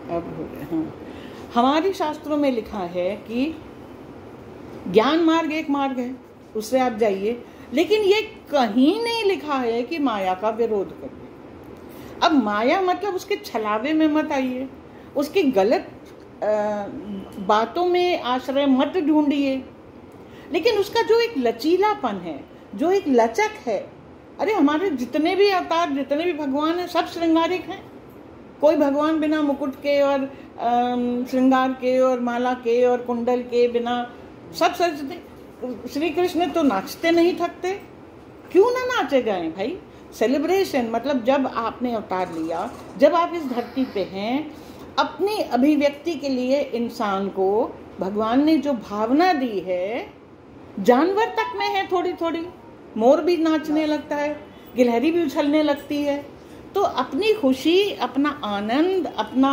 अब हो गया। हाँ, हमारे शास्त्रों में लिखा है कि ज्ञान मार्ग एक मार्ग है, उससे आप जाइए, लेकिन ये कहीं नहीं लिखा है कि माया का विरोध करिए। अब माया मतलब उसके छलावे में मत आइए, उसकी गलत बातों में आश्रय मत ढूंढिए, लेकिन उसका जो एक लचीलापन है, जो एक लचक है, अरे हमारे जितने भी अवतार, जितने भी भगवान हैं, सब श्रृंगारिक हैं। कोई भगवान बिना मुकुट के और श्रृंगार के और माला के और कुंडल के बिना सब सजते। श्री कृष्ण तो नाचते नहीं थकते, क्यों ना नाचे गए भाई। सेलिब्रेशन मतलब जब आपने अवतार लिया, जब आप इस धरती पे हैं, अपनी अभिव्यक्ति के लिए इंसान को भगवान ने जो भावना दी है, जानवर तक में है थोड़ी थोड़ी। मोर भी नाचने लगता है, गिलहरी भी उछलने लगती है। तो अपनी खुशी, अपना आनंद, अपना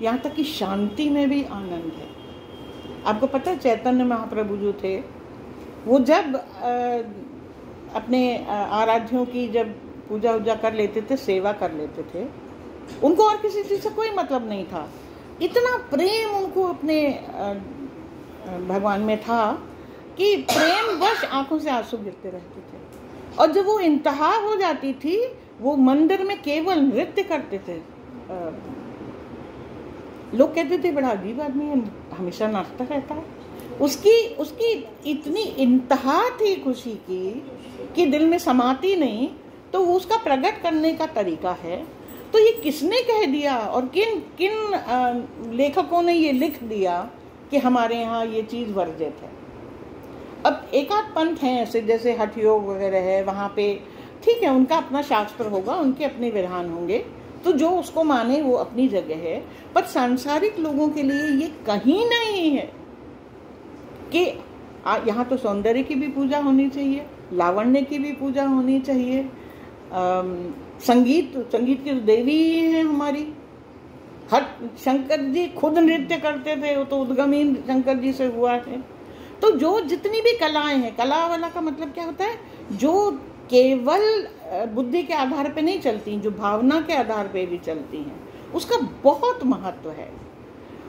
यहाँ तक कि शांति में भी आनंद है। आपको पता है चैतन्य महाप्रभु जो थे, वो जब अपने आराध्यों की जब पूजा वूजा कर लेते थे, सेवा कर लेते थे, उनको और किसी चीज़ से कोई मतलब नहीं था। इतना प्रेम उनको अपने भगवान में था कि प्रेम वश आंखों से आंसू गिरते रहते थे। और जब वो इंतहा हो जाती थी, वो मंदिर में केवल नृत्य करते थे। लोग कहते थे बड़ा अजीब आदमी है, हमेशा नाचता रहता है। उसकी इतनी इंतहा थी खुशी की कि दिल में समाती नहीं। तो वो उसका प्रकट करने का तरीका है। तो ये किसने कह दिया और किन किन लेखकों ने ये लिख दिया कि हमारे यहाँ ये चीज़ वर्जित है। अब एक आध पंथ हैं ऐसे, जैसे हठ योग वगैरह है, वहाँ पे ठीक है, उनका अपना शास्त्र होगा, उनके अपने विधान होंगे, तो जो उसको माने वो अपनी जगह है। पर सांसारिक लोगों के लिए ये कहीं नहीं है कि यहाँ तो सौंदर्य की भी पूजा होनी चाहिए, लावण्य की भी पूजा होनी चाहिए, संगीत की देवी है हमारी। हर शंकर जी खुद नृत्य करते थे, वो तो उद्गमी शंकर जी से हुआ है। तो जो जितनी भी कलाएं हैं, कला वाला का मतलब क्या होता है, जो केवल बुद्धि के आधार पे नहीं चलती, जो भावना के आधार पे भी चलती हैं, उसका बहुत महत्व है।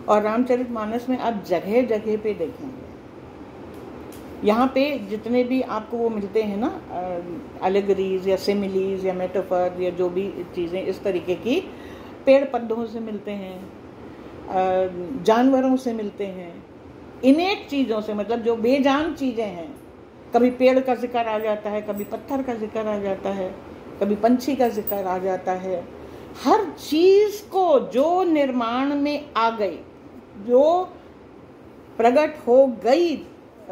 और रामचरितमानस में आप जगह जगह पे देखेंगे, यहाँ पे जितने भी आपको वो मिलते हैं ना, एलेगरीज या सिमिलीज या मेटाफर या जो भी चीज़ें इस तरीके की, पेड़ पौधों से मिलते हैं, जानवरों से मिलते हैं, इनेट चीज़ों से, मतलब जो बेजान चीज़ें हैं। कभी पेड़ का जिक्र आ जाता है, कभी पत्थर का जिक्र आ जाता है, कभी पंछी का जिक्र आ जाता है। हर चीज़ को जो निर्माण में आ गई, जो प्रकट हो गई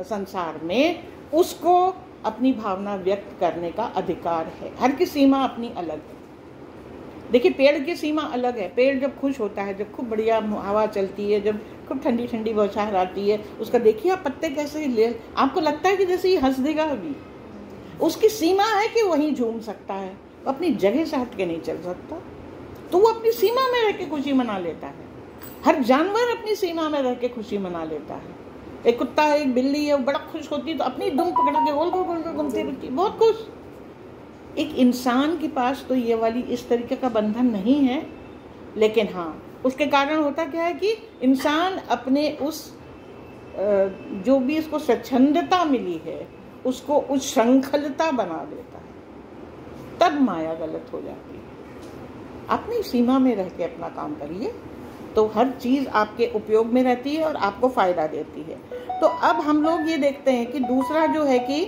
संसार में, उसको अपनी भावना व्यक्त करने का अधिकार है। हर की सीमा अपनी अलग है। देखिए, पेड़ की सीमा अलग है। पेड़ जब खुश होता है, जब खूब बढ़िया हवा चलती है, जब खूब ठंडी ठंडी बौछार आती है, उसका देखिए आप पत्ते कैसे ले, आपको लगता है कि जैसे ये हंस देगा अभी। उसकी सीमा है कि वहीं झूम सकता है, अपनी जगह से हट के नहीं चल सकता। तो वो अपनी सीमा में रह के खुशी मना लेता है। हर जानवर अपनी सीमा में रह के खुशी मना लेता है। एक कुत्ता है, एक बिल्ली है, वो बड़ा खुश होती है तो अपनी दुम पकड़ के गोल गोल गोल घूमती रहती है, बहुत खुश। एक इंसान के पास तो ये वाली इस तरीके का बंधन नहीं है। लेकिन हाँ, उसके कारण होता क्या है कि इंसान अपने उस जो भी इसको स्वच्छंदता मिली है, उसको उस श्रृंखलता बना देता है। तब माया गलत हो जाती है। अपनी सीमा में रह के अपना काम करिए, तो हर चीज़ आपके उपयोग में रहती है और आपको फ़ायदा देती है। तो अब हम लोग ये देखते हैं कि दूसरा जो है कि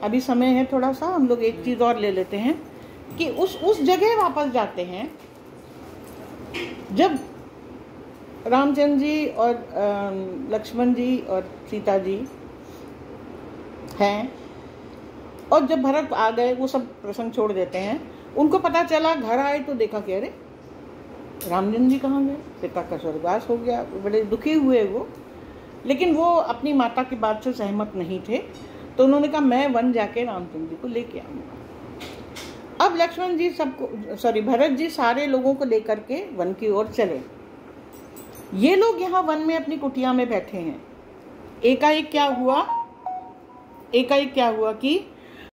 अभी समय है थोड़ा सा, हम लोग एक चीज़ और ले लेते हैं कि उस जगह वापस जाते हैं जब रामचंद्र जी और लक्ष्मण जी और सीता जी हैं, और जब भरत आ गए, वो सब प्रसंग छोड़ देते हैं। उनको पता चला, घर आए तो देखा कि अरे रामचंद्र जी कहाँ गए, सीता का स्वर्गवास हो गया। बड़े दुखी हुए वो, लेकिन वो अपनी माता की बात से सहमत नहीं थे। तो उन्होंने कहा मैं वन जाके रामचंद्र जी को लेके आऊँगा। अब लक्ष्मण जी भरत जी सारे लोगों को लेकर के वन की ओर चले। ये लोग यहाँ वन में अपनी कुटिया में बैठे हैं। एकाएक क्या हुआ कि